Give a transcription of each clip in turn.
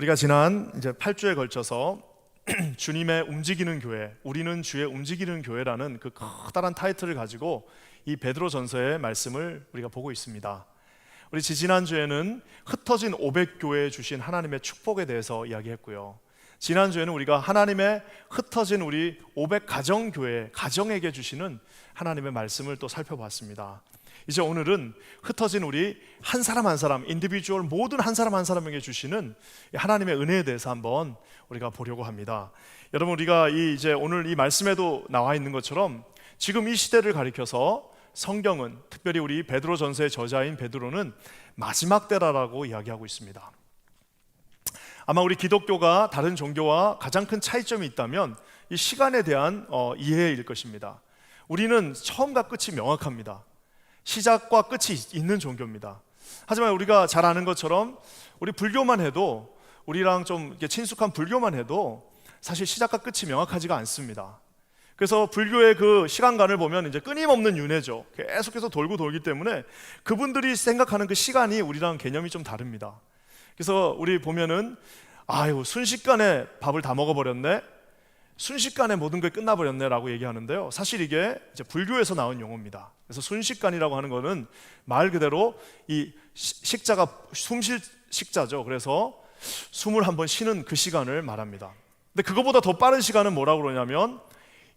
우리가 지난 이제 8주에 걸쳐서 주님의 움직이는 교회, 우리는 주의 움직이는 교회라는 그 커다란 타이틀을 가지고 이 베드로전서의 말씀을 우리가 보고 있습니다. 우리 지난주에는 흩어진 500교회에 주신 하나님의 축복에 대해서 이야기했고요. 지난주에는 우리가 하나님의 흩어진 우리 500가정교회, 가정에게 주시는 하나님의 말씀을 또 살펴봤습니다. 이제 오늘은 흩어진 우리 한 사람 한 사람, 인디비주얼 모든 한 사람 한 사람에게 주시는 하나님의 은혜에 대해서 한번 우리가 보려고 합니다. 여러분, 우리가 이제 오늘 이 말씀에도 나와 있는 것처럼 지금 이 시대를 가리켜서 성경은, 특별히 우리 베드로전서의 저자인 베드로는 마지막 때라고 이야기하고 있습니다. 아마 우리 기독교가 다른 종교와 가장 큰 차이점이 있다면 이 시간에 대한 이해일 것입니다. 우리는 처음과 끝이 명확합니다. 시작과 끝이 있는 종교입니다. 하지만 우리가 잘 아는 것처럼 우리 불교만 해도, 우리랑 좀 이렇게 친숙한 불교만 해도 사실 시작과 끝이 명확하지가 않습니다. 그래서 불교의 그 시간관을 보면 이제 끊임없는 윤회죠. 계속해서 돌고 돌기 때문에 그분들이 생각하는 그 시간이 우리랑 개념이 좀 다릅니다. 그래서 우리 보면은 순식간에 밥을 다 먹어버렸네, 순식간에 모든 게 끝나버렸네 라고 얘기하는데요, 사실 이게 이제 불교에서 나온 용어입니다. 그래서 순식간이라고 하는 거는 말 그대로 이 식자가 숨쉴 식자죠. 그래서 숨을 한번 쉬는 그 시간을 말합니다. 근데 그거보다 더 빠른 시간은 뭐라고 그러냐면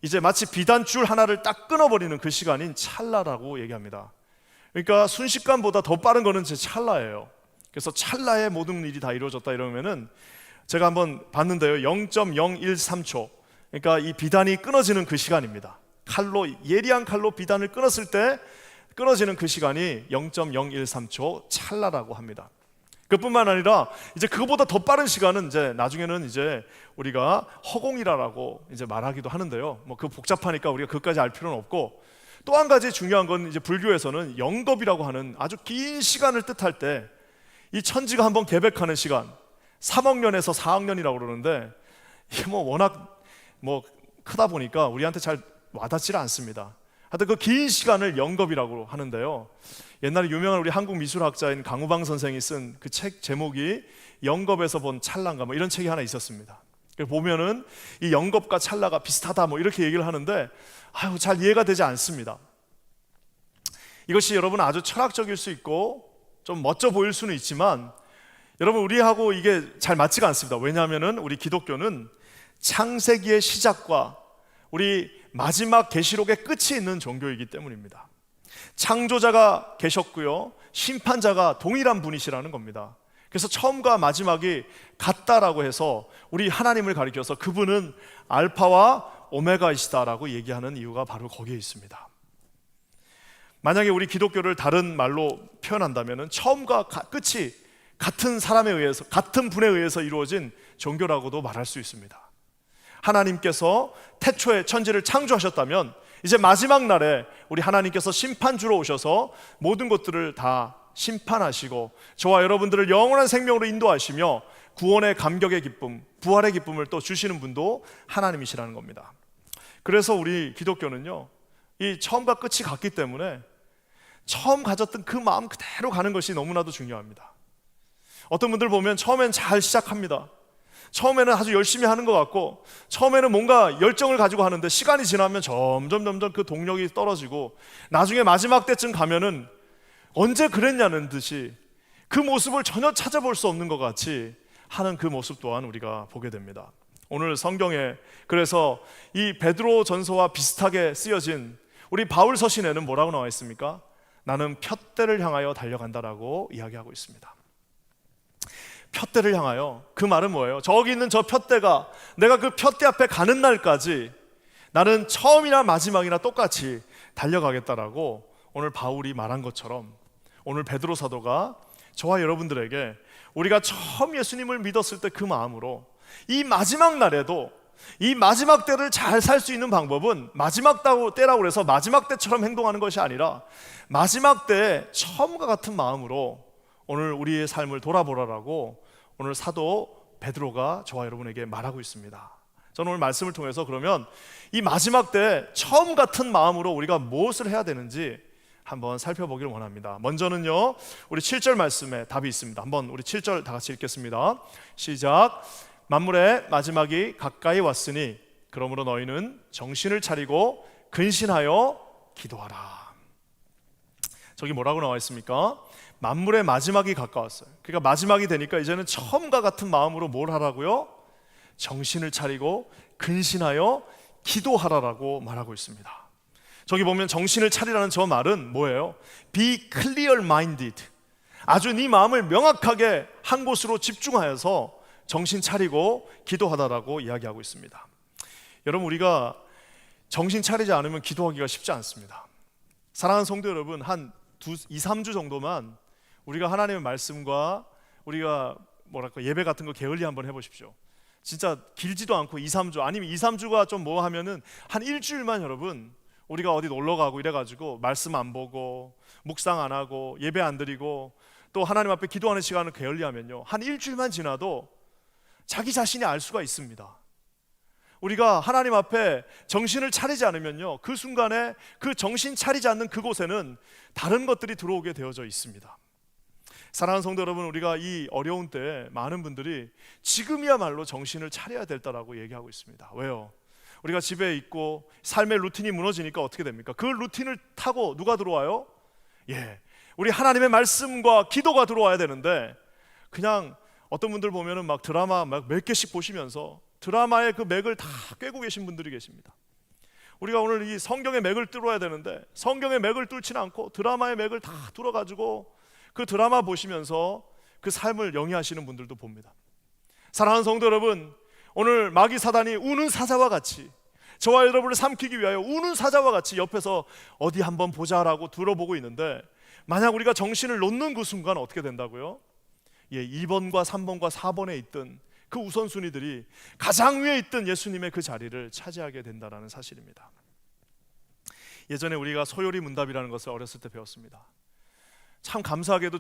이제 마치 비단줄 하나를 딱 끊어버리는 그 시간인 찰나라고 얘기합니다. 그러니까 순식간보다 더 빠른 거는 제 찰나예요. 그래서 찰나에 모든 일이 다 이루어졌다 이러면은, 제가 한번 봤는데요, 0.013초, 그러니까 이 비단이 끊어지는 그 시간입니다. 예리한 칼로 비단을 끊었을 때 끊어지는 그 시간이 0.013초 찰나라고 합니다. 그뿐만 아니라 이제 그거보다 더 빠른 시간은 이제 나중에는 이제 우리가 허공이라고 이제 말하기도 하는데요. 그 복잡하니까 우리가 그것까지 알 필요는 없고, 또 한 가지 중요한 건 이제 불교에서는 영겁이라고 하는 아주 긴 시간을 뜻할 때, 이 천지가 한번 개백하는 시간 3억 년에서 4억 년이라고 그러는데, 이게 워낙 크다 보니까 우리한테 잘 와닿지를 않습니다. 하여튼 그 긴 시간을 영겁이라고 하는데요, 옛날에 유명한 우리 한국 미술학자인 강우방 선생이 쓴 그 책 제목이 영겁에서 본 찰나인가 이런 책이 하나 있었습니다. 보면은 이 영겁과 찰나가 비슷하다 이렇게 얘기를 하는데 잘 이해가 되지 않습니다. 이것이 여러분 아주 철학적일 수 있고 좀 멋져 보일 수는 있지만, 여러분 우리하고 이게 잘 맞지가 않습니다. 왜냐하면은 우리 기독교는 창세기의 시작과 우리 마지막 계시록의 끝이 있는 종교이기 때문입니다. 창조자가 계셨고요, 심판자가 동일한 분이시라는 겁니다. 그래서 처음과 마지막이 같다라고 해서 우리 하나님을 가리켜서 그분은 알파와 오메가이시다라고 얘기하는 이유가 바로 거기에 있습니다. 만약에 우리 기독교를 다른 말로 표현한다면 처음과 끝이 같은 사람에 의해서, 같은 분에 의해서 이루어진 종교라고도 말할 수 있습니다. 하나님께서 태초에 천지를 창조하셨다면 이제 마지막 날에 우리 하나님께서 심판주로 오셔서 모든 것들을 다 심판하시고 저와 여러분들을 영원한 생명으로 인도하시며 구원의 감격의 기쁨, 부활의 기쁨을 또 주시는 분도 하나님이시라는 겁니다. 그래서 우리 기독교는요, 이 처음과 끝이 같기 때문에 처음 가졌던 그 마음 그대로 가는 것이 너무나도 중요합니다. 어떤 분들 보면 처음엔 잘 시작합니다. 처음에는 아주 열심히 하는 것 같고, 처음에는 뭔가 열정을 가지고 하는데 시간이 지나면 점점 그 동력이 떨어지고, 나중에 마지막 때쯤 가면은 언제 그랬냐는 듯이 그 모습을 전혀 찾아볼 수 없는 것 같이 하는 그 모습 또한 우리가 보게 됩니다. 오늘 성경에 그래서 이 베드로 전서와 비슷하게 쓰여진 우리 바울 서신에는 뭐라고 나와 있습니까? 나는 푯대를 향하여 달려간다라고 이야기하고 있습니다. 푯대를 향하여, 그 말은 뭐예요? 저기 있는 저 푯대가, 내가 그 푯대 앞에 가는 날까지 나는 처음이나 마지막이나 똑같이 달려가겠다라고 오늘 바울이 말한 것처럼, 오늘 베드로 사도가 저와 여러분들에게 우리가 처음 예수님을 믿었을 때 그 마음으로 이 마지막 날에도 이 마지막 때를 잘 살 수 있는 방법은 마지막 때라고 해서 마지막 때처럼 행동하는 것이 아니라 마지막 때 처음과 같은 마음으로 오늘 우리의 삶을 돌아보라라고 오늘 사도 베드로가 저와 여러분에게 말하고 있습니다. 저는 오늘 말씀을 통해서 그러면 이 마지막 때 처음 같은 마음으로 우리가 무엇을 해야 되는지 한번 살펴보기를 원합니다. 먼저는요, 우리 7절 말씀에 답이 있습니다. 한번 우리 7절 다 같이 읽겠습니다. 시작. 만물의 마지막이 가까이 왔으니 그러므로 너희는 정신을 차리고 근신하여 기도하라. 저기 뭐라고 나와 있습니까? 만물의 마지막이 가까웠어요. 그러니까 마지막이 되니까 이제는 처음과 같은 마음으로 뭘 하라고요? 정신을 차리고 근신하여 기도하라라고 말하고 있습니다. 저기 보면 정신을 차리라는 저 말은 뭐예요? Be clear minded. 아주 네 마음을 명확하게 한 곳으로 집중하여서 정신 차리고 기도하다라고 이야기하고 있습니다. 여러분, 우리가 정신 차리지 않으면 기도하기가 쉽지 않습니다. 사랑하는 성도 여러분, 한 2, 3주 정도만 우리가 하나님의 말씀과 우리가 예배 같은 거 게을리 한번 해보십시오. 진짜 길지도 않고 2, 3주, 아니면 2, 3주가 좀 뭐 하면은 한 일주일만 여러분, 우리가 어디 놀러 가고 이래가지고 말씀 안 보고 묵상 안 하고 예배 안 드리고 또 하나님 앞에 기도하는 시간을 게을리하면요, 한 일주일만 지나도 자기 자신이 알 수가 있습니다. 우리가 하나님 앞에 정신을 차리지 않으면요, 그 순간에 그 정신 차리지 않는 그곳에는 다른 것들이 들어오게 되어져 있습니다. 사랑하는 성도 여러분, 우리가 이 어려운 때에 많은 분들이 지금이야말로 정신을 차려야 될 때라고 얘기하고 있습니다. 왜요? 우리가 집에 있고 삶의 루틴이 무너지니까 어떻게 됩니까? 그 루틴을 타고 누가 들어와요? 우리 하나님의 말씀과 기도가 들어와야 되는데, 그냥 어떤 분들 보면은 막 드라마 막 몇 개씩 보시면서 드라마의 그 맥을 다 꿰고 계신 분들이 계십니다. 우리가 오늘 이 성경의 맥을 뚫어야 되는데 성경의 맥을 뚫지는 않고 드라마의 맥을 다 뚫어가지고 그 드라마 보시면서 그 삶을 영위하시는 분들도 봅니다. 사랑하는 성도 여러분, 오늘 마귀 사단이 우는 사자와 같이 저와 여러분을 삼키기 위하여 우는 사자와 같이 옆에서 어디 한번 보자라고 들어보고 있는데, 만약 우리가 정신을 놓는 그 순간 어떻게 된다고요? 2번과 3번과 4번에 있던 그 우선순위들이 가장 위에 있던 예수님의 그 자리를 차지하게 된다는 사실입니다. 예전에 우리가 소요리 문답이라는 것을 어렸을 때 배웠습니다. 참 감사하게도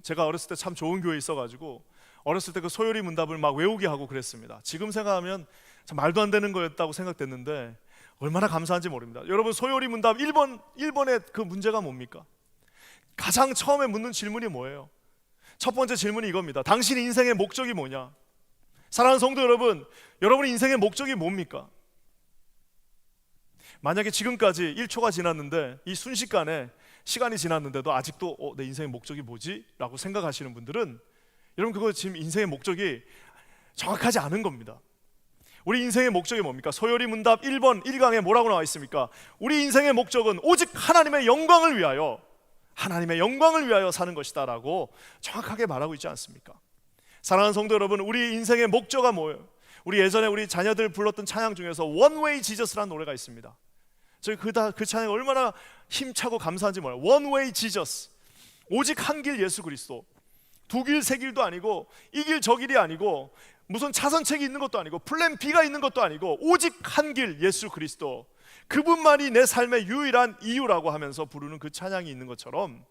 제가 어렸을 때 참 좋은 교회에 있어가지고 어렸을 때 그 소요리 문답을 막 외우게 하고 그랬습니다. 지금 생각하면 참 말도 안 되는 거였다고 생각됐는데 얼마나 감사한지 모릅니다. 여러분, 소요리 문답 1번의 그 문제가 뭡니까? 가장 처음에 묻는 질문이 뭐예요? 첫 번째 질문이 이겁니다. 당신 인생의 목적이 뭐냐? 사랑하는 성도 여러분, 여러분의 인생의 목적이 뭡니까? 만약에 지금까지 1초가 지났는데 이 순식간에 시간이 지났는데도 아직도 내 인생의 목적이 뭐지? 라고 생각하시는 분들은 여러분, 그거 지금 인생의 목적이 정확하지 않은 겁니다. 우리 인생의 목적이 뭡니까? 소요리 문답 1번 1강에 뭐라고 나와 있습니까? 우리 인생의 목적은 오직 하나님의 영광을 위하여 사는 것이다 라고 정확하게 말하고 있지 않습니까? 사랑하는 성도 여러분, 우리 인생의 목적은 뭐예요? 우리 예전에 우리 자녀들 불렀던 찬양 중에서 One Way Jesus라는 노래가 있습니다. 저희 그 찬양 얼마나 힘차고 감사한지 몰라요. One Way Jesus, 오직 한 길 예수 그리스도. 두 길, 세 길도 아니고 이 길 저 길이 아니고 무슨 차선책이 있는 것도 아니고 플랜 B가 있는 것도 아니고 오직 한 길 예수 그리스도, 그분만이 내 삶의 유일한 이유라고 하면서 부르는 그 찬양이 있는 것처럼,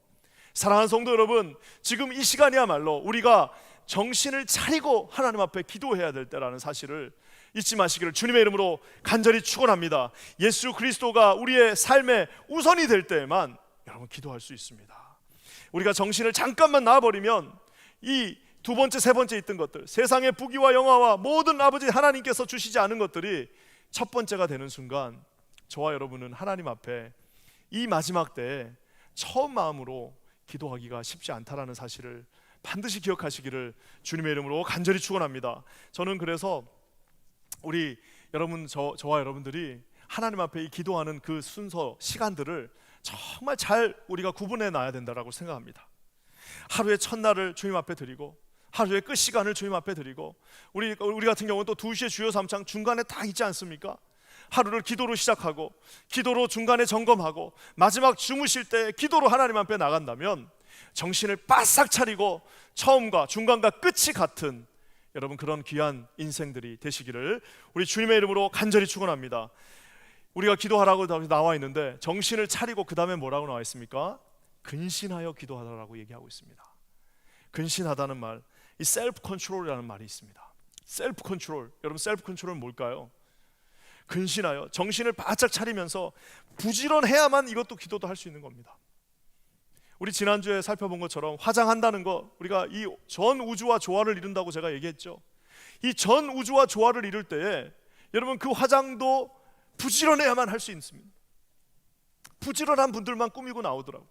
사랑하는 성도 여러분, 지금 이 시간이야말로 우리가 정신을 차리고 하나님 앞에 기도해야 될 때라는 사실을 잊지 마시기를 주님의 이름으로 간절히 축원합니다. 예수 그리스도가 우리의 삶의 우선이 될 때에만 여러분 기도할 수 있습니다. 우리가 정신을 잠깐만 놔버리면 이 두 번째, 세 번째 있던 것들, 세상의 부귀와 영화와 모든 아버지 하나님께서 주시지 않은 것들이 첫 번째가 되는 순간 저와 여러분은 하나님 앞에 이 마지막 때에 처음 마음으로 기도하기가 쉽지 않다라는 사실을 반드시 기억하시기를 주님의 이름으로 간절히 축원합니다. 저는 그래서 우리 여러분, 저와 여러분들이 하나님 앞에 이 기도하는 그 순서, 시간들을 정말 잘 우리가 구분해 놔야 된다라고 생각합니다. 하루의 첫날을 주님 앞에 드리고 하루의 끝 시간을 주님 앞에 드리고, 우리 같은 경우는 또 2시에 주여 삼창 중간에 다 있지 않습니까? 하루를 기도로 시작하고 기도로 중간에 점검하고 마지막 주무실 때 기도로 하나님 앞에 나간다면 정신을 바싹 차리고 처음과 중간과 끝이 같은 여러분 그런 귀한 인생들이 되시기를 우리 주님의 이름으로 간절히 축원합니다. 우리가 기도하라고 나와 있는데 정신을 차리고 그 다음에 뭐라고 나와 있습니까? 근신하여 기도하라고 얘기하고 있습니다. 근신하다는 말, 이 셀프 컨트롤이라는 말이 있습니다. 셀프 컨트롤, 여러분 셀프 컨트롤은 뭘까요? 근신하여 정신을 바짝 차리면서 부지런해야만 이것도 기도도 할 수 있는 겁니다. 우리 지난주에 살펴본 것처럼 화장한다는 거, 우리가 이 전 우주와 조화를 이룬다고 제가 얘기했죠. 이 전 우주와 조화를 이룰 때에 여러분 그 화장도 부지런해야만 할 수 있습니다. 부지런한 분들만 꾸미고 나오더라고요.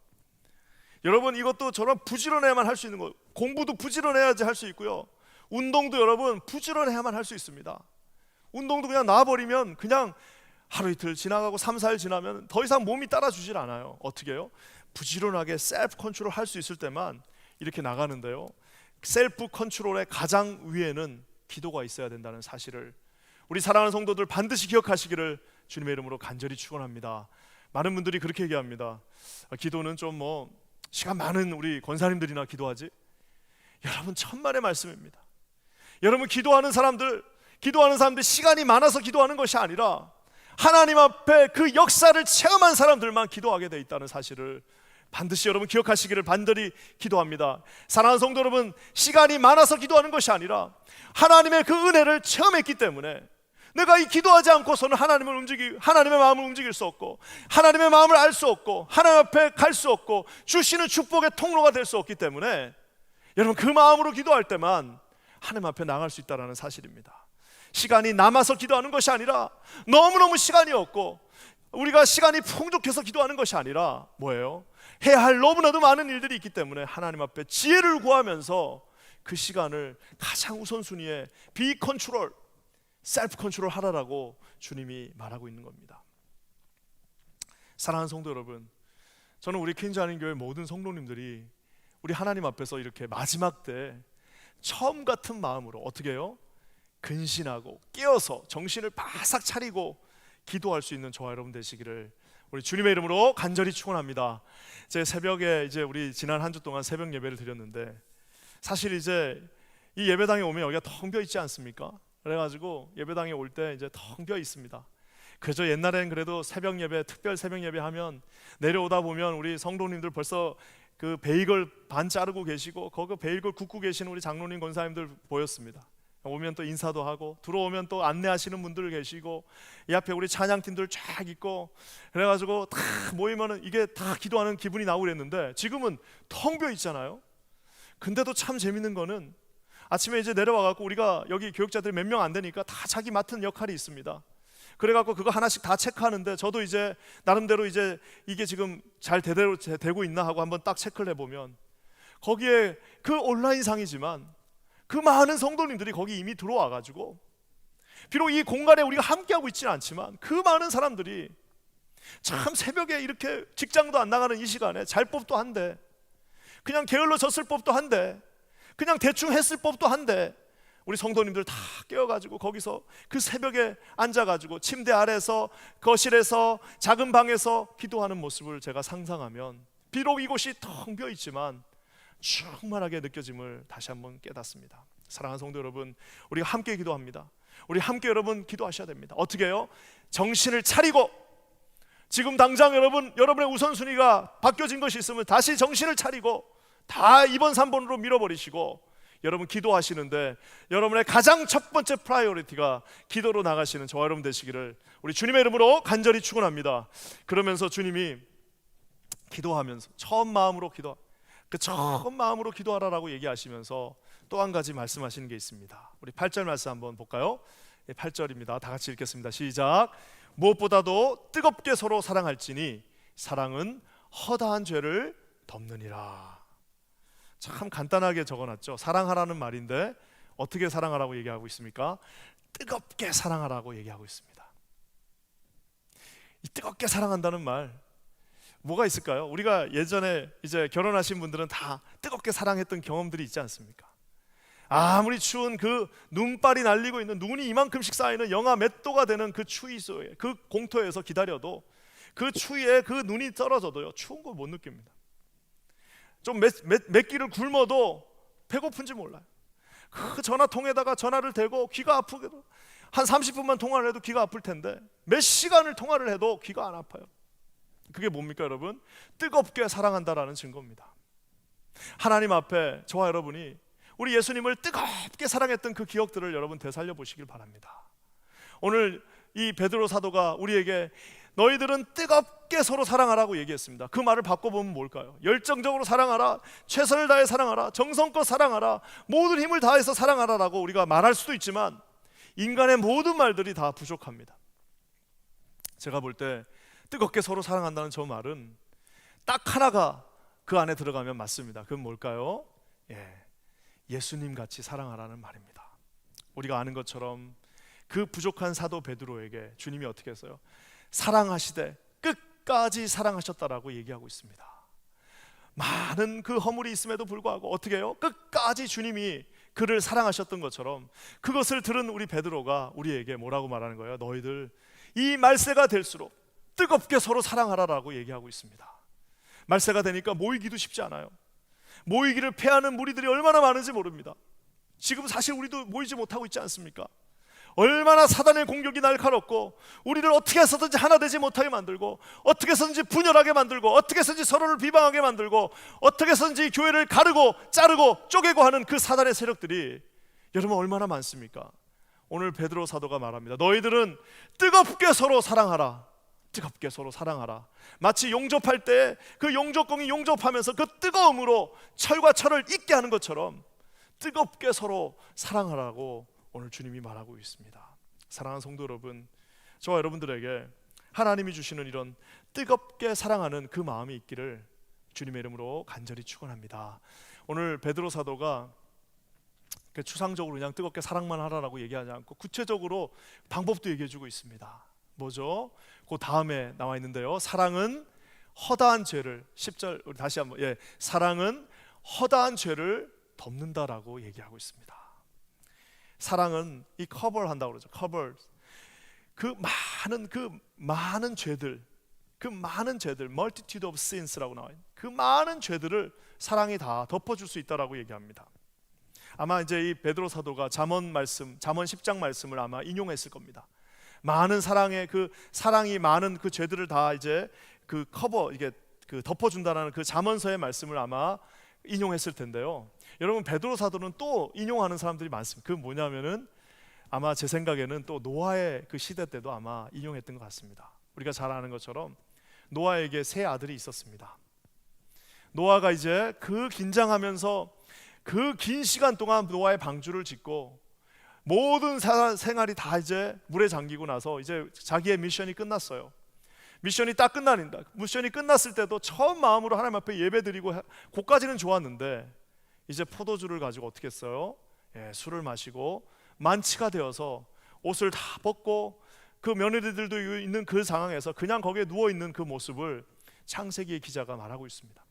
여러분 이것도 저런 부지런해야만 할 수 있는 거예요. 공부도 부지런해야지 할 수 있고요. 운동도 여러분 부지런해야만 할 수 있습니다. 운동도 그냥 놔버리면 그냥 하루 이틀 지나가고 3, 4일 지나면 더 이상 몸이 따라주질 않아요. 어떻게 해요? 부지런하게 셀프 컨트롤 할 수 있을 때만 이렇게 나가는데요, 셀프 컨트롤의 가장 위에는 기도가 있어야 된다는 사실을 우리 사랑하는 성도들 반드시 기억하시기를 주님의 이름으로 간절히 축원합니다. 많은 분들이 그렇게 얘기합니다. 기도는 좀 시간 많은 우리 권사님들이나 기도하지. 여러분 천만의 말씀입니다. 여러분 기도하는 사람들 시간이 많아서 기도하는 것이 아니라 하나님 앞에 그 역사를 체험한 사람들만 기도하게 돼 있다는 사실을 반드시 여러분 기억하시기를 반드시 기도합니다. 사랑하는 성도 여러분, 시간이 많아서 기도하는 것이 아니라 하나님의 그 은혜를 체험했기 때문에 내가 이 기도하지 않고서는 하나님의 마음을 움직일 수 없고, 하나님의 마음을 알 수 없고, 하나님 앞에 갈 수 없고, 주시는 축복의 통로가 될 수 없기 때문에 여러분 그 마음으로 기도할 때만 하나님 앞에 나갈 수 있다는 사실입니다. 시간이 남아서 기도하는 것이 아니라 너무너무 시간이 없고 우리가 시간이 풍족해서 기도하는 것이 아니라 뭐예요? 해야 할 너무나도 많은 일들이 있기 때문에 하나님 앞에 지혜를 구하면서 그 시간을 가장 우선순위에 비컨트롤, 셀프 컨트롤 하라라고 주님이 말하고 있는 겁니다. 사랑하는 성도 여러분, 저는 우리 퀸즈 한인교회 모든 성도님들이 우리 하나님 앞에서 이렇게 마지막 때 처음 같은 마음으로 어떻게 해요? 근신하고 깨어서 정신을 바싹 차리고 기도할 수 있는 저와 여러분 되시기를 우리 주님의 이름으로 간절히 축원합니다. 제 새벽에 이제 우리 지난 한 주 동안 새벽 예배를 드렸는데 사실 이제 이 예배당에 오면 여기가 텅 비어 있지 않습니까? 그래가지고 예배당에 올 때 이제 텅 비어 있습니다. 그저 옛날엔 그래도 새벽 예배, 특별 새벽 예배 하면 내려오다 보면 우리 성도님들 벌써 그 베이글 반 자르고 계시고 거기 베이글 굽고 계시는 우리 장로님 권사님들 보였습니다. 오면 또 인사도 하고 들어오면 또 안내하시는 분들 계시고 이 앞에 우리 찬양팀들 쫙 있고 그래가지고 다 모이면은 이게 다 기도하는 기분이 나고 그랬는데 지금은 텅 비어 있잖아요. 근데도 참 재밌는 거는 아침에 이제 내려와갖고 우리가 여기 교육자들이 몇 명 안 되니까 다 자기 맡은 역할이 있습니다. 그래갖고 그거 하나씩 다 체크하는데 저도 이제 나름대로 이제 이게 지금 잘 대대로 되고 있나 하고 한번 딱 체크를 해보면 거기에 그 온라인상이지만 그 많은 성도님들이 거기 이미 들어와가지고 비록 이 공간에 우리가 함께하고 있지는 않지만 그 많은 사람들이 참 새벽에 이렇게 직장도 안 나가는 이 시간에 잘 법도 한데 그냥 게을러졌을 법도 한데 그냥 대충 했을 법도 한데 우리 성도님들 다 깨어가지고 거기서 그 새벽에 앉아가지고 침대 아래서 거실에서 작은 방에서 기도하는 모습을 제가 상상하면 비록 이곳이 텅 비어있지만 충만하게 느껴짐을 다시 한번 깨닫습니다. 사랑하는 성도 여러분, 우리가 함께 기도합니다. 우리 함께 여러분 기도하셔야 됩니다. 어떻게 해요? 정신을 차리고 지금 당장 여러분의 우선순위가 바뀌어진 것이 있으면 다시 정신을 차리고 다 2번 3번으로 밀어버리시고 여러분 기도하시는데 여러분의 가장 첫 번째 프라이어리티가 기도로 나가시는 저와 여러분 되시기를 우리 주님의 이름으로 간절히 축원합니다. 그러면서 주님이 기도하면서 처음 마음으로 기도하라라고 얘기하시면서 또 한 가지 말씀하시는 게 있습니다. 우리 8절 말씀 한번 볼까요? 8절입니다. 다 같이 읽겠습니다. 시작. 무엇보다도 뜨겁게 서로 사랑할지니 사랑은 허다한 죄를 덮느니라. 참 간단하게 적어놨죠. 사랑하라는 말인데 어떻게 사랑하라고 얘기하고 있습니까? 뜨겁게 사랑하라고 얘기하고 있습니다. 이 뜨겁게 사랑한다는 말 뭐가 있을까요? 우리가 예전에 이제 결혼하신 분들은 다 뜨겁게 사랑했던 경험들이 있지 않습니까? 아무리 추운 그 눈발이 날리고 있는 눈이 이만큼씩 쌓이는 영하 몇 도가 되는 그 추위 속에 그 공터에서 기다려도 그 추위에 그 눈이 떨어져도요 추운 걸 못 느낍니다. 좀 몇 끼를 굶어도 배고픈지 몰라요. 그 전화통에다가 전화를 대고 귀가 아프게도 한 30분만 통화를 해도 귀가 아플 텐데 몇 시간을 통화를 해도 귀가 안 아파요. 그게 뭡니까 여러분? 뜨겁게 사랑한다라는 증거입니다. 하나님 앞에 저와 여러분이 우리 예수님을 뜨겁게 사랑했던 그 기억들을 여러분 되살려 보시길 바랍니다. 오늘 이 베드로 사도가 우리에게 너희들은 뜨겁게 서로 사랑하라고 얘기했습니다. 그 말을 바꿔보면 뭘까요? 열정적으로 사랑하라, 최선을 다해 사랑하라, 정성껏 사랑하라, 모든 힘을 다해서 사랑하라라고 우리가 말할 수도 있지만 인간의 모든 말들이 다 부족합니다. 제가 볼 때 뜨겁게 서로 사랑한다는 저 말은 딱 하나가 그 안에 들어가면 맞습니다. 그건 뭘까요? 예수님 같이 사랑하라는 말입니다. 우리가 아는 것처럼 그 부족한 사도 베드로에게 주님이 어떻게 했어요? 사랑하시되 끝까지 사랑하셨다라고 얘기하고 있습니다. 많은 그 허물이 있음에도 불구하고 어떻게 해요? 끝까지 주님이 그를 사랑하셨던 것처럼 그것을 들은 우리 베드로가 우리에게 뭐라고 말하는 거예요? 너희들 이 말세가 될수록 뜨겁게 서로 사랑하라라고 얘기하고 있습니다. 말세가 되니까 모이기도 쉽지 않아요. 모이기를 패하는 무리들이 얼마나 많은지 모릅니다. 지금 사실 우리도 모이지 못하고 있지 않습니까? 얼마나 사단의 공격이 날카롭고 우리를 어떻게 해서든지 하나 되지 못하게 만들고 어떻게 해서든지 분열하게 만들고 어떻게 해서든지 서로를 비방하게 만들고 어떻게 해서든지 교회를 가르고 자르고 쪼개고 하는 그 사단의 세력들이 여러분 얼마나 많습니까? 오늘 베드로 사도가 말합니다. 너희들은 뜨겁게 서로 사랑하라. 뜨겁게 서로 사랑하라. 마치 용접할 때 그 용접공이 용접하면서 그 뜨거움으로 철과 철을 잊게 하는 것처럼 뜨겁게 서로 사랑하라고 오늘 주님이 말하고 있습니다. 사랑하는 성도 여러분, 저와 여러분들에게 하나님이 주시는 이런 뜨겁게 사랑하는 그 마음이 있기를 주님의 이름으로 간절히 축원합니다. 오늘 베드로 사도가 추상적으로 그냥 뜨겁게 사랑만 하라라고 얘기하지 않고 구체적으로 방법도 얘기해주고 있습니다. 뭐죠? 그 다음에 나와 있는데요. 사랑은 허다한 죄를 10절 우리 다시 한번 사랑은 허다한 죄를 덮는다라고 얘기하고 있습니다. 사랑은 이 커버한다고 그러죠. 커버. 그 많은 죄들, multitude of sins라고 나와요. 그 많은 죄들을 사랑이 다 덮어줄 수 있다라고 얘기합니다. 아마 이제 이 베드로 사도가 잠언 10장 말씀을 아마 인용했을 겁니다. 많은 사랑의 그 사랑이 많은 그 죄들을 다 이제 그 이게 그 덮어준다라는 그 잠언서의 말씀을 아마 인용했을 텐데요. 여러분 베드로 사도는 또 인용하는 사람들이 많습니다. 그 뭐냐면은 아마 제 생각에는 또 노아의 그 시대 때도 아마 인용했던 것 같습니다. 우리가 잘 아는 것처럼 노아에게 세 아들이 있었습니다. 노아가 이제 그 긴장하면서 그 긴 시간 동안 노아의 방주를 짓고 모든 생활이 다 이제 물에 잠기고 나서 이제 자기의 미션이 끝났어요. 미션이 딱 끝나는다. 미션이 끝났을 때도 처음 마음으로 하나님 앞에 예배드리고 그까지는 좋았는데 이제 포도주를 가지고 어떻게 했어요? 술을 마시고 만취가 되어서 옷을 다 벗고 그 며느리들도 있는 그 상황에서 그냥 거기에 누워있는 그 모습을 창세기의 기자가 말하고 있습니다.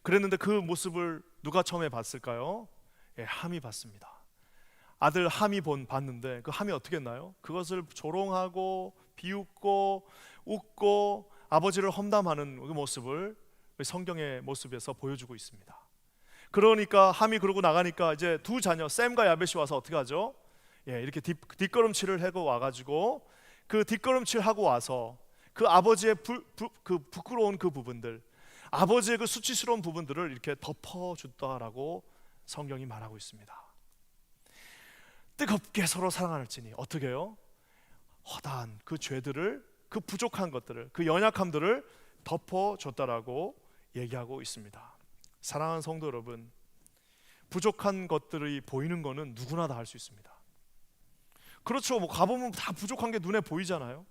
그랬는데 그 모습을 누가 처음에 봤을까요? 함이 봤습니다. 아들 함이 봤는데 그 함이 어떻게 했나요? 그것을 조롱하고 비웃고 웃고 아버지를 험담하는 그 모습을 성경의 모습에서 보여주고 있습니다. 그러니까 함이 그러고 나가니까 이제 두 자녀 샘과 야벳이 와서 어떻게 하죠? 이렇게 뒷걸음질을 하고 와가지고 그 뒷걸음질 하고 와서 그 아버지의 그 부끄러운 그 부분들, 아버지의 그 수치스러운 부분들을 이렇게 덮어줬다라고 성경이 말하고 있습니다. 뜨겁게 서로 사랑할지니 어떻게 해요? 허다한 그 죄들을, 그 부족한 것들을, 그 연약함들을 덮어줬다라고 얘기하고 있습니다. 사랑하는 성도 여러분, 부족한 것들이 보이는 거는 누구나 다 할 수 있습니다. 그렇죠. 뭐 가보면 다 부족한 게 눈에 보이잖아요.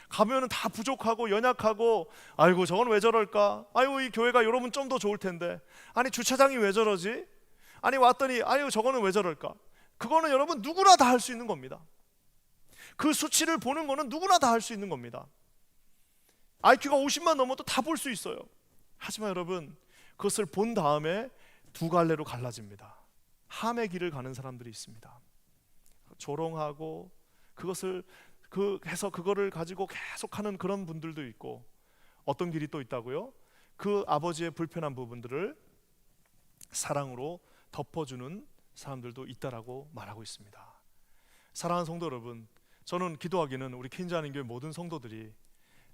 가면은 다 부족하고 연약하고, 아이고 저건 왜 저럴까? 아이고 이 교회가 이러면 좀 더 좋을 텐데, 아니 주차장이 왜 저러지? 아니 왔더니 아이고 저거는 왜 저럴까? 그거는 여러분 누구나 다 할 수 있는 겁니다. 그 수치를 보는 거는 누구나 다 할 수 있는 겁니다. IQ가 50만 넘어도 다 볼 수 있어요. 하지만 여러분 그것을 본 다음에 두 갈래로 갈라집니다. 함의 길을 가는 사람들이 있습니다. 조롱하고 그것을 해서 그거를 가지고 계속하는 그런 분들도 있고, 어떤 길이 또 있다고요? 그 아버지의 불편한 부분들을 사랑으로 덮어주는 사람들도 있다라고 말하고 있습니다. 사랑하는 성도 여러분, 저는 기도하기는 우리 킨자하는 교회 모든 성도들이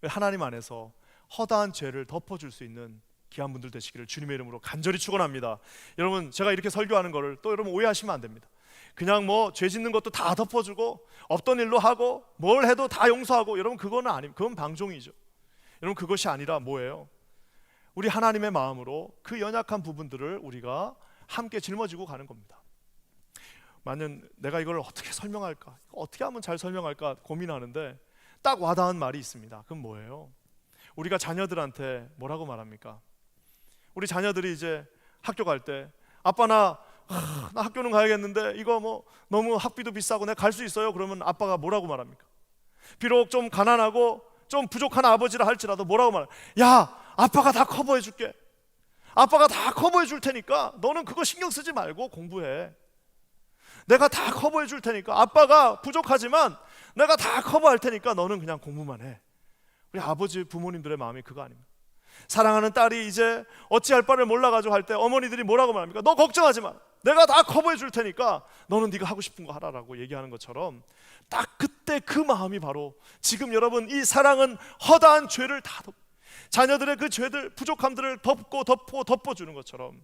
하나님 안에서 허다한 죄를 덮어줄 수 있는 귀한 분들 되시기를 주님의 이름으로 간절히 축원합니다. 여러분 제가 이렇게 설교하는 거를 또 여러분 오해하시면 안 됩니다. 그냥 뭐 죄 짓는 것도 다 덮어주고 없던 일로 하고 뭘 해도 다 용서하고, 여러분 그거는 아닙니다. 그건 방종이죠. 여러분 그것이 아니라 뭐예요? 우리 하나님의 마음으로 그 연약한 부분들을 우리가 함께 짊어지고 가는 겁니다. 만약 내가 이걸 어떻게 설명할까, 어떻게 하면 잘 설명할까 고민하는데 딱 와닿은 말이 있습니다. 그건 뭐예요? 우리가 자녀들한테 뭐라고 말합니까? 우리 자녀들이 이제 학교 갈 때 아빠 나 학교는 가야겠는데 이거 뭐 너무 학비도 비싸고 내가 갈 수 있어요? 그러면 아빠가 뭐라고 말합니까? 비록 좀 가난하고 좀 부족한 아버지라 할지라도 뭐라고 말해요? 야, 아빠가 다 커버해 줄게. 아빠가 다 커버해 줄 테니까 너는 그거 신경 쓰지 말고 공부해. 내가 다 커버해 줄 테니까, 아빠가 부족하지만 내가 다 커버할 테니까 너는 그냥 공부만 해. 우리 아버지 부모님들의 마음이 그거 아닙니까? 사랑하는 딸이 이제 어찌할 바를 몰라가지고 할 때 어머니들이 뭐라고 말합니까? 너 걱정하지 마. 내가 다 커버해 줄 테니까 너는 네가 하고 싶은 거 하라라고 얘기하는 것처럼, 딱 그때 그 마음이 바로 지금 여러분 이 사랑은 허다한 죄를 다 자녀들의 그 죄들, 부족함들을 덮어주는 것처럼,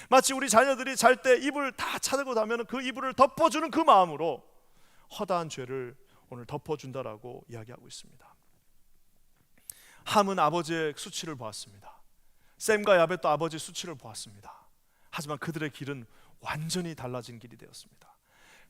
마치 우리 자녀들이 잘 때 이불 다 차고 자면 그 이불을 덮어주는 그 마음으로 허다한 죄를 오늘 덮어준다라고 이야기하고 있습니다. 함은 아버지의 수치를 보았습니다. 샘과 야벳도 아버지의 수치를 보았습니다. 하지만 그들의 길은 완전히 달라진 길이 되었습니다.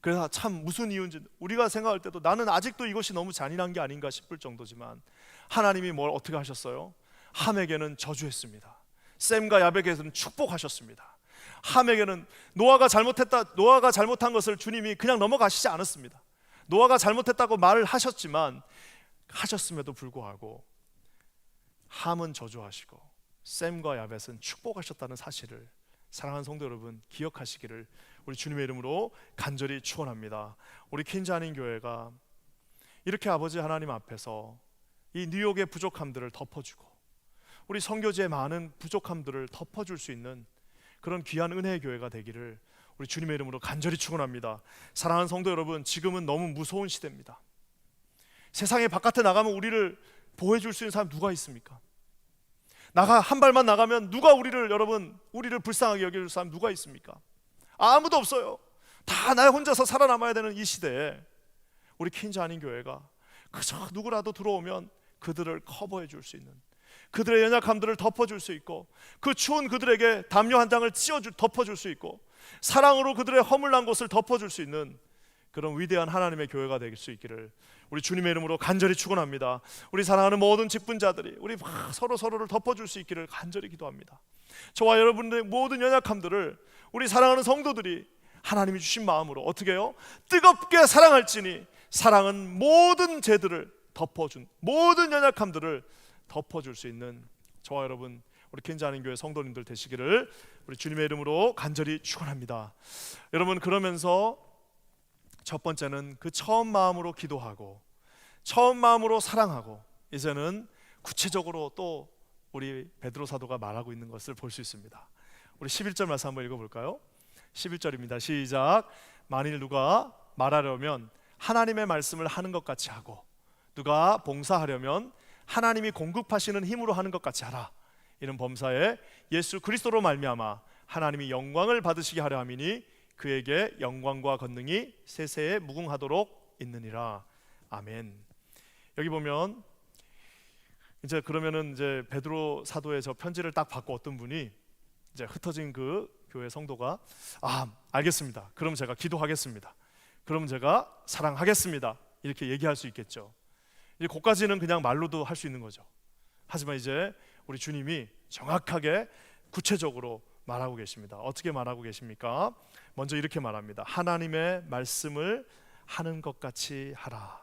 그래서 참 무슨 이유인지 우리가 생각할 때도 나는 아직도 이것이 너무 잔인한 게 아닌가 싶을 정도지만, 하나님이 뭘 어떻게 하셨어요? 함에게는 저주했습니다. 샘과 야벳에게는 축복하셨습니다. 함에게는 노아가 잘못한 것을 주님이 그냥 넘어가시지 않았습니다. 노아가 잘못했다고 말을 하셨음에도 불구하고 함은 저주하시고 샘과 야벳은 축복하셨다는 사실을 사랑하는 성도 여러분 기억하시기를 우리 주님의 이름으로 간절히 축원합니다. 우리 퀸자닌 교회가 이렇게 아버지 하나님 앞에서 이 뉴욕의 부족함들을 덮어주고 우리 선교지의 많은 부족함들을 덮어줄 수 있는 그런 귀한 은혜의 교회가 되기를 우리 주님의 이름으로 간절히 축원합니다. 사랑하는 성도 여러분, 지금은 너무 무서운 시대입니다. 세상에 바깥에 나가면 우리를 보호해줄 수 있는 사람 누가 있습니까? 한 발만 나가면 누가 우리를 불쌍하게 여겨줄 사람 누가 있습니까? 아무도 없어요. 다 나 혼자서 살아남아야 되는 이 시대에 우리 퀸즈 아닌 교회가 그저 누구라도 들어오면 그들을 커버해 줄 수 있는, 그들의 연약함들을 덮어줄 수 있고, 그 추운 그들에게 담요 한 장을 덮어줄 수 있고, 사랑으로 그들의 허물난 곳을 덮어줄 수 있는 그런 위대한 하나님의 교회가 될 수 있기를 우리 주님의 이름으로 간절히 축원합니다. 우리 사랑하는 모든 직분자들이 우리 서로를 덮어줄 수 있기를 간절히 기도합니다. 저와 여러분들의 모든 연약함들을 우리 사랑하는 성도들이 하나님이 주신 마음으로 어떻게 해요? 뜨겁게 사랑할지니 사랑은 모든 죄들을 덮어준, 모든 연약함들을 덮어줄 수 있는 저와 여러분 우리 퀸즈 아닌 교회 성도님들 되시기를 우리 주님의 이름으로 간절히 축원합니다. 여러분, 그러면서 첫 번째는 그 처음 마음으로 기도하고 처음 마음으로 사랑하고, 이제는 구체적으로 또 우리 베드로 사도가 말하고 있는 것을 볼 수 있습니다. 우리 11절 말씀 한번 읽어볼까요? 11절입니다. 시작. 만일 누가 말하려면 하나님의 말씀을 하는 것 같이 하고, 누가 봉사하려면 하나님이 공급하시는 힘으로 하는 것 같이 하라. 이는 범사에 예수 그리스도로 말미암아 하나님이 영광을 받으시게 하려 함이니 그에게 영광과 권능이 세세에 무궁하도록 있느니라. 아멘. 여기 보면 그러면은 베드로 사도의 저 편지를 딱 받고 어떤 분이 이제 흩어진 그 교회 성도가 알겠습니다. 그럼 제가 기도하겠습니다. 그럼 제가 사랑하겠습니다. 이렇게 얘기할 수 있겠죠. 이제 거기까지는 그냥 말로도 할 수 있는 거죠. 하지만 이제 우리 주님이 정확하게 구체적으로 말하고 계십니다. 어떻게 말하고 계십니까? 먼저 이렇게 말합니다. 하나님의 말씀을 하는 것 같이 하라.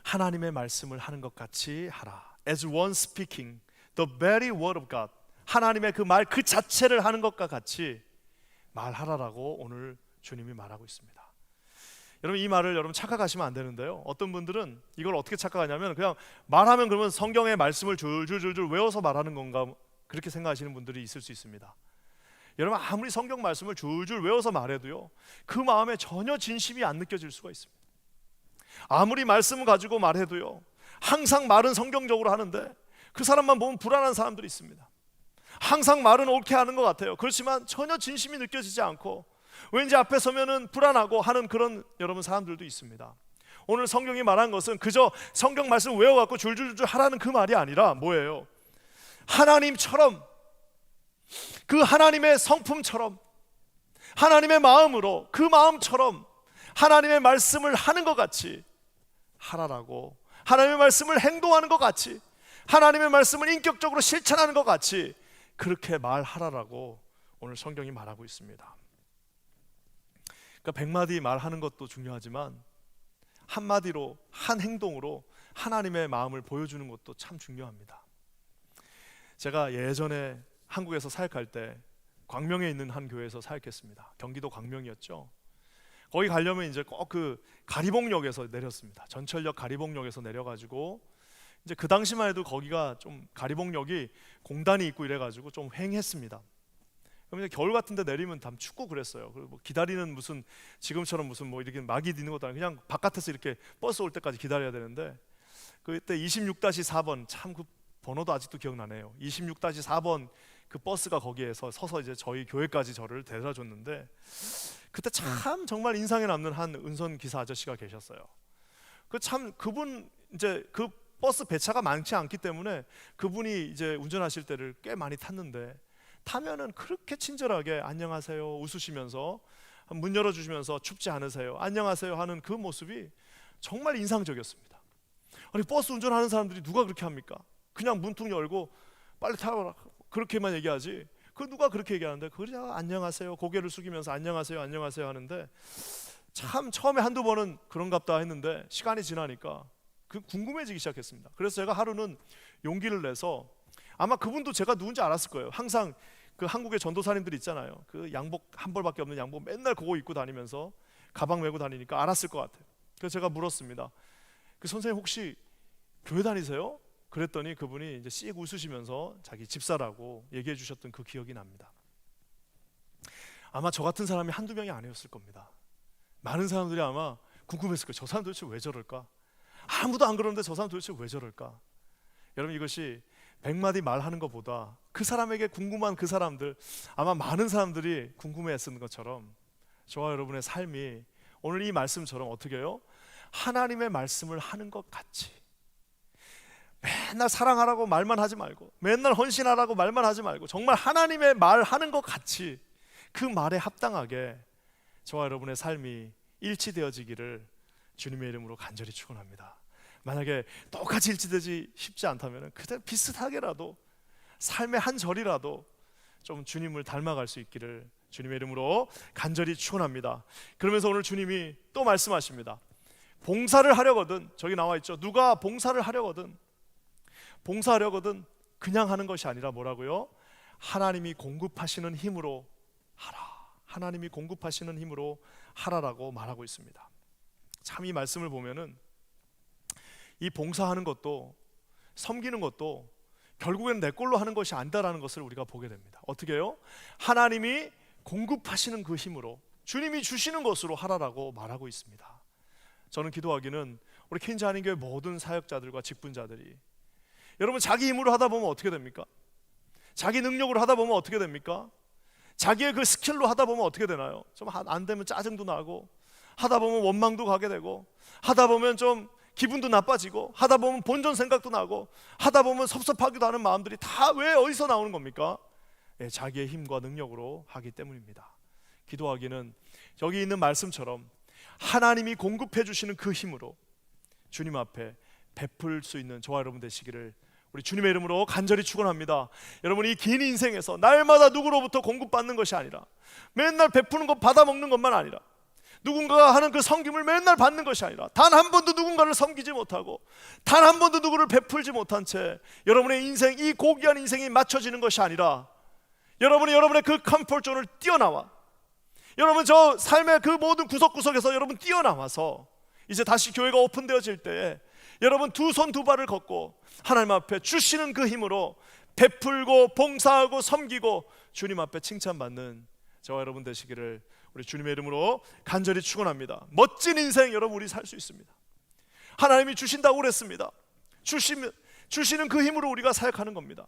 하나님의 말씀을 하는 것 같이 하라. As one speaking the very word of God. 하나님의 그 말 그 자체를 하는 것과 같이 말하라라고 오늘 주님이 말하고 있습니다. 여러분, 이 말을 여러분 착각하시면 안 되는데요. 어떤 분들은 이걸 어떻게 착각하냐면 그냥 말하면 그러면 성경의 말씀을 줄줄줄줄 외워서 말하는 건가, 그렇게 생각하시는 분들이 있을 수 있습니다. 여러분, 아무리 성경 말씀을 줄줄 외워서 말해도요, 그 마음에 전혀 진심이 안 느껴질 수가 있습니다. 아무리 말씀을 가지고 말해도요, 항상 말은 성경적으로 하는데 그 사람만 보면 불안한 사람들이 있습니다. 항상 말은 옳게 하는 것 같아요. 그렇지만 전혀 진심이 느껴지지 않고 왠지 앞에 서면은 불안하고 하는 그런 여러분 사람들도 있습니다. 오늘 성경이 말한 것은 그저 성경 말씀 외워갖고 줄줄줄 하라는 그 말이 아니라 뭐예요? 하나님처럼, 그 하나님의 성품처럼, 하나님의 마음으로, 그 마음처럼 하나님의 말씀을 하는 것 같이 하라라고, 하나님의 말씀을 행동하는 것 같이, 하나님의 말씀을 인격적으로 실천하는 것 같이 그렇게 말하라라고 오늘 성경이 말하고 있습니다. 그러니까 100마디 말하는 것도 중요하지만 한마디로, 한 행동으로 하나님의 마음을 보여주는 것도 참 중요합니다. 제가 예전에 한국에서 사역할 때 광명에 있는 한 교회에서 사역했습니다. 경기도 광명이었죠. 거기 가려면 이제 꼭 그 가리봉역에서 내렸습니다. 전철역 가리봉역에서 내려가지고 이제 그 당시만 해도 거기가 좀 가리봉역이 공단이 있고 이래가지고 좀 횡했습니다. 그럼 이제 겨울 같은데 내리면 다 춥고 그랬어요. 그리고 뭐 기다리는 무슨 지금처럼 무슨 뭐 이렇게 막이 있는 것도 아니고 그냥 바깥에서 이렇게 버스 올 때까지 기다려야 되는데, 그때 26-4번, 참 그 번호도 아직도 기억나네요. 26-4번 그 버스가 거기에서 서서 이제 저희 교회까지 저를 데려다 줬는데, 그때 참 정말 인상에 남는 한 운전 기사 아저씨가 계셨어요. 그분 이제 그 버스 배차가 많지 않기 때문에 그분이 이제 운전하실 때를 꽤 많이 탔는데, 타면은 그렇게 친절하게 안녕하세요 웃으시면서 문 열어주시면서 춥지 않으세요 안녕하세요 하는 그 모습이 정말 인상적이었습니다. 아니, 버스 운전하는 사람들이 누가 그렇게 합니까? 그냥 문통 열고 빨리 타라 그렇게만 얘기하지, 그 누가 그렇게 얘기하는데 그냥 안녕하세요 고개를 숙이면서 안녕하세요 안녕하세요 하는데, 참 처음에 한두 번은 그런갑다 했는데 시간이 지나니까 그 궁금해지기 시작했습니다. 그래서 제가 하루는 용기를 내서, 아마 그분도 제가 누군지 알았을 거예요. 항상 그 한국의 전도사님들 있잖아요. 그 양복 한 벌밖에 없는 양복 맨날 그거 입고 다니면서 가방 메고 다니니까 알았을 것 같아요. 그래서 제가 물었습니다. 그 선생님 혹시 교회 다니세요? 그랬더니 그분이 이제 씩 웃으시면서 자기 집사라고 얘기해 주셨던 그 기억이 납니다. 아마 저 같은 사람이 한두 명이 아니었을 겁니다. 많은 사람들이 아마 궁금했을 거예요. 저 사람 도대체 왜 저럴까? 아무도 안 그러는데 저 사람 도대체 왜 저럴까? 여러분, 이것이 100마디 말하는 것보다 그 사람에게 궁금한 그 사람들, 아마 많은 사람들이 궁금해했던 것처럼 저와 여러분의 삶이 오늘 이 말씀처럼 어떻게 해요? 하나님의 말씀을 하는 것 같이, 맨날 사랑하라고 말만 하지 말고, 맨날 헌신하라고 말만 하지 말고, 정말 하나님의 말하는 것 같이 그 말에 합당하게 저와 여러분의 삶이 일치되어지기를 주님의 이름으로 간절히 축원합니다. 만약에 똑같이 일치되지 쉽지 않다면 그때 비슷하게라도 삶의 한 절이라도 좀 주님을 닮아갈 수 있기를 주님의 이름으로 간절히 축원합니다. 그러면서 오늘 주님이 또 말씀하십니다. 봉사를 하려거든, 저기 나와 있죠. 누가 봉사를 하려거든, 봉사하려거든 그냥 하는 것이 아니라 뭐라고요? 하나님이 공급하시는 힘으로 하라. 하나님이 공급하시는 힘으로 하라라고 말하고 있습니다. 참 이 말씀을 보면은 이 봉사하는 것도 섬기는 것도 결국엔 내 걸로 하는 것이 아니다라는 것을 우리가 보게 됩니다. 어떻게 해요? 하나님이 공급하시는 그 힘으로, 주님이 주시는 것으로 하라라고 말하고 있습니다. 저는 기도하기는 우리 퀸즈 한인교회 모든 사역자들과 직분자들이, 여러분 자기 힘으로 하다 보면 어떻게 됩니까? 자기 능력으로 하다 보면 어떻게 됩니까? 자기의 그 스킬로 하다 보면 어떻게 되나요? 좀 안 되면 짜증도 나고, 하다 보면 원망도 가게 되고, 하다 보면 좀 기분도 나빠지고, 하다 보면 본전 생각도 나고, 하다 보면 섭섭하기도 하는 마음들이 다 왜 어디서 나오는 겁니까? 예, 자기의 힘과 능력으로 하기 때문입니다. 기도하기는 여기 있는 말씀처럼 하나님이 공급해 주시는 그 힘으로 주님 앞에 베풀 수 있는 저와 여러분 되시기를 우리 주님의 이름으로 간절히 축원합니다. 여러분, 이 긴 인생에서 날마다 누구로부터 공급받는 것이 아니라, 맨날 베푸는 것 받아먹는 것만 아니라, 누군가가 하는 그 섬김을 맨날 받는 것이 아니라, 단 한 번도 누군가를 섬기지 못하고 단 한 번도 누구를 베풀지 못한 채 여러분의 인생, 이 고귀한 인생이 맞춰지는 것이 아니라, 여러분이 여러분의 그 컴포트존을 뛰어나와, 여러분 저 삶의 그 모든 구석구석에서 여러분 뛰어나와서 이제 다시 교회가 오픈되어질 때에 여러분 두 손 두 발을 걷고 하나님 앞에 주시는 그 힘으로 베풀고 봉사하고 섬기고 주님 앞에 칭찬받는 저와 여러분 되시기를 우리 주님의 이름으로 간절히 축원합니다. 멋진 인생 여러분 우리 살 수 있습니다. 하나님이 주신다고 그랬습니다. 주시는 그 힘으로 우리가 사역하는 겁니다.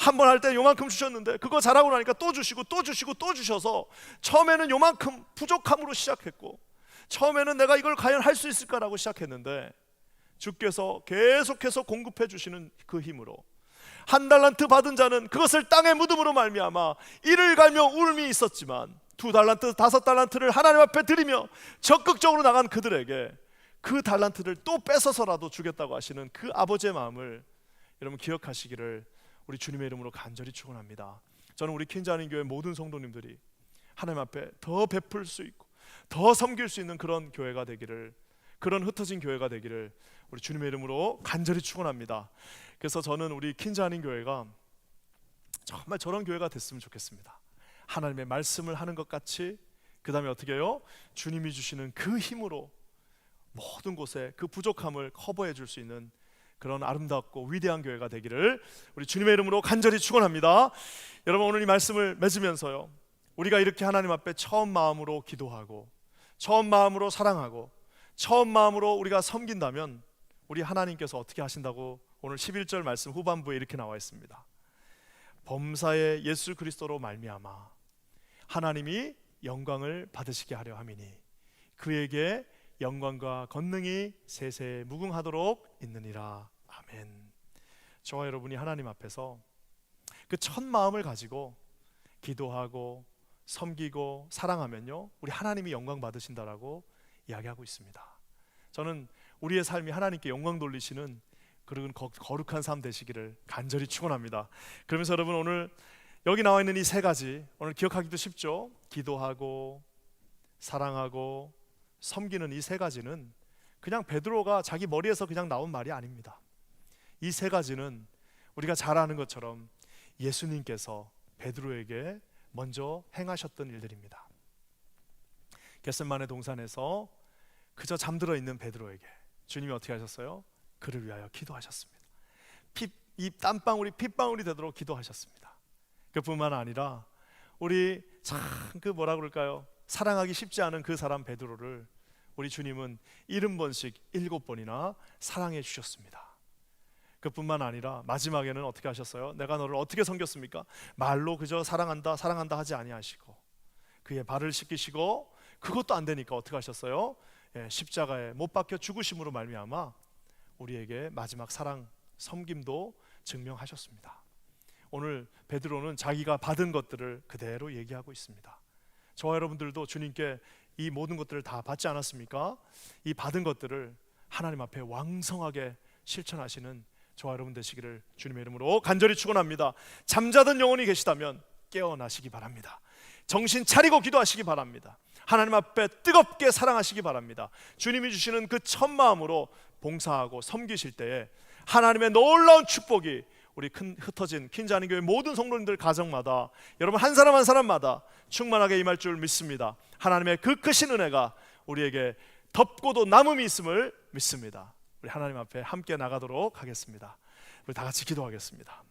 한 번 할 때 요만큼 주셨는데 그거 잘하고 나니까 또 주시고 또 주시고 또 주셔서 처음에는 요만큼 부족함으로 시작했고, 처음에는 내가 이걸 과연 할 수 있을까라고 시작했는데 주께서 계속해서 공급해 주시는 그 힘으로 한 달란트 받은 자는 그것을 땅에 묻음으로 말미암아 이를 갈며 울음이 있었지만, 두 달란트, 다섯 달란트를 하나님 앞에 드리며 적극적으로 나간 그들에게 그 달란트를 또 뺏어서라도 주겠다고 하시는 그 아버지의 마음을 여러분 기억하시기를 우리 주님의 이름으로 간절히 축원합니다. 저는 우리 퀸자님 교회 모든 성도님들이 하나님 앞에 더 베풀 수 있고 더 섬길 수 있는 그런 교회가 되기를, 그런 흩어진 교회가 되기를 우리 주님의 이름으로 간절히 축원합니다. 그래서 저는 우리 퀸자님 교회가 정말 저런 교회가 됐으면 좋겠습니다. 하나님의 말씀을 하는 것 같이, 그 다음에 어떻게 해요? 주님이 주시는 그 힘으로 모든 곳에 그 부족함을 커버해 줄 수 있는 그런 아름답고 위대한 교회가 되기를 우리 주님의 이름으로 간절히 축원합니다. 여러분, 오늘 이 말씀을 맺으면서요, 우리가 이렇게 하나님 앞에 처음 마음으로 기도하고 처음 마음으로 사랑하고 처음 마음으로 우리가 섬긴다면 우리 하나님께서 어떻게 하신다고 오늘 11절 말씀 후반부에 이렇게 나와 있습니다. 범사의 예수 그리스도로 말미암아 하나님이 영광을 받으시게 하려 함이니 그에게 영광과 권능이 세세 무궁하도록 있느니라. 아멘. 저와 여러분이 하나님 앞에서 그 첫 마음을 가지고 기도하고 섬기고 사랑하면요, 우리 하나님이 영광 받으신다라고 이야기하고 있습니다. 저는 우리의 삶이 하나님께 영광 돌리시는 그런 거룩한 삶 되시기를 간절히 축원합니다. 그러면서 여러분, 오늘 여기 나와 있는 이 세 가지 오늘 기억하기도 쉽죠? 기도하고 사랑하고 섬기는 이 세 가지는 그냥 베드로가 자기 머리에서 그냥 나온 말이 아닙니다. 이 세 가지는 우리가 잘 아는 것처럼 예수님께서 베드로에게 먼저 행하셨던 일들입니다. 겟세마네 동산에서 그저 잠들어 있는 베드로에게 주님이 어떻게 하셨어요? 그를 위하여 기도하셨습니다. 이 땀방울이 핏방울이 되도록 기도하셨습니다. 그뿐만 아니라 우리 참 그 뭐라 그럴까요? 사랑하기 쉽지 않은 그 사람 베드로를 우리 주님은 70번씩 7번이나 사랑해 주셨습니다. 그뿐만 아니라 마지막에는 어떻게 하셨어요? 내가 너를 어떻게 섬겼습니까? 말로 그저 사랑한다 사랑한다 하지 아니하시고 그의 발을 씻기시고, 그것도 안 되니까 어떻게 하셨어요? 십자가에 못 박혀 죽으심으로 말미암아 우리에게 마지막 사랑 섬김도 증명하셨습니다. 오늘 베드로는 자기가 받은 것들을 그대로 얘기하고 있습니다. 저와 여러분들도 주님께 이 모든 것들을 다 받지 않았습니까? 이 받은 것들을 하나님 앞에 왕성하게 실천하시는 저와 여러분 되시기를 주님의 이름으로 간절히 축원합니다. 잠자던 영혼이 계시다면 깨어나시기 바랍니다. 정신 차리고 기도하시기 바랍니다. 하나님 앞에 뜨겁게 사랑하시기 바랍니다. 주님이 주시는 그 첫 마음으로 봉사하고 섬기실 때에 하나님의 놀라운 축복이 우리 흩어진 퀸자님 교회 모든 성도님들 가정마다, 여러분 한 사람 한 사람마다 충만하게 임할 줄 믿습니다. 하나님의 그 크신 은혜가 우리에게 덮고도 남음이 있음을 믿습니다. 우리 하나님 앞에 함께 나가도록 하겠습니다. 우리 다 같이 기도하겠습니다.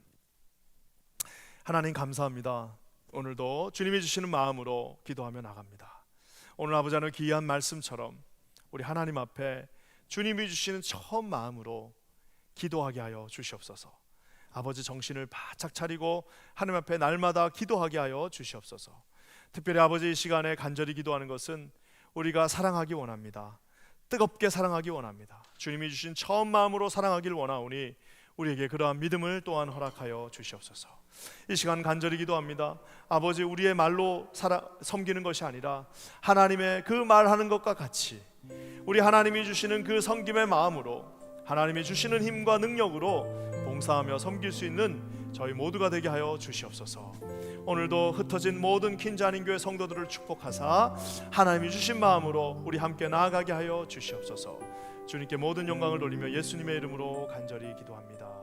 하나님 감사합니다. 오늘도 주님이 주시는 마음으로 기도하며 나갑니다. 오늘 아버지 하나님 귀한 말씀처럼 우리 하나님 앞에 주님이 주시는 처음 마음으로 기도하게 하여 주시옵소서. 아버지 정신을 바짝 차리고 하나님 앞에 날마다 기도하게 하여 주시옵소서. 특별히 아버지 이 시간에 간절히 기도하는 것은 우리가 사랑하기 원합니다. 뜨겁게 사랑하기 원합니다. 주님이 주신 처음 마음으로 사랑하길 원하오니 우리에게 그러한 믿음을 또한 허락하여 주시옵소서. 이 시간 간절히 기도합니다. 아버지, 우리의 말로 섬기는 것이 아니라 하나님의 그 말하는 것과 같이 우리 하나님이 주시는 그 섬김의 마음으로, 하나님이 주시는 힘과 능력으로 봉사하며 섬길 수 있는 저희 모두가 되게 하여 주시옵소서. 오늘도 흩어진 모든 퀸자님 교회 성도들을 축복하사 하나님이 주신 마음으로 우리 함께 나아가게 하여 주시옵소서. 주님께 모든 영광을 돌리며 예수님의 이름으로 간절히 기도합니다.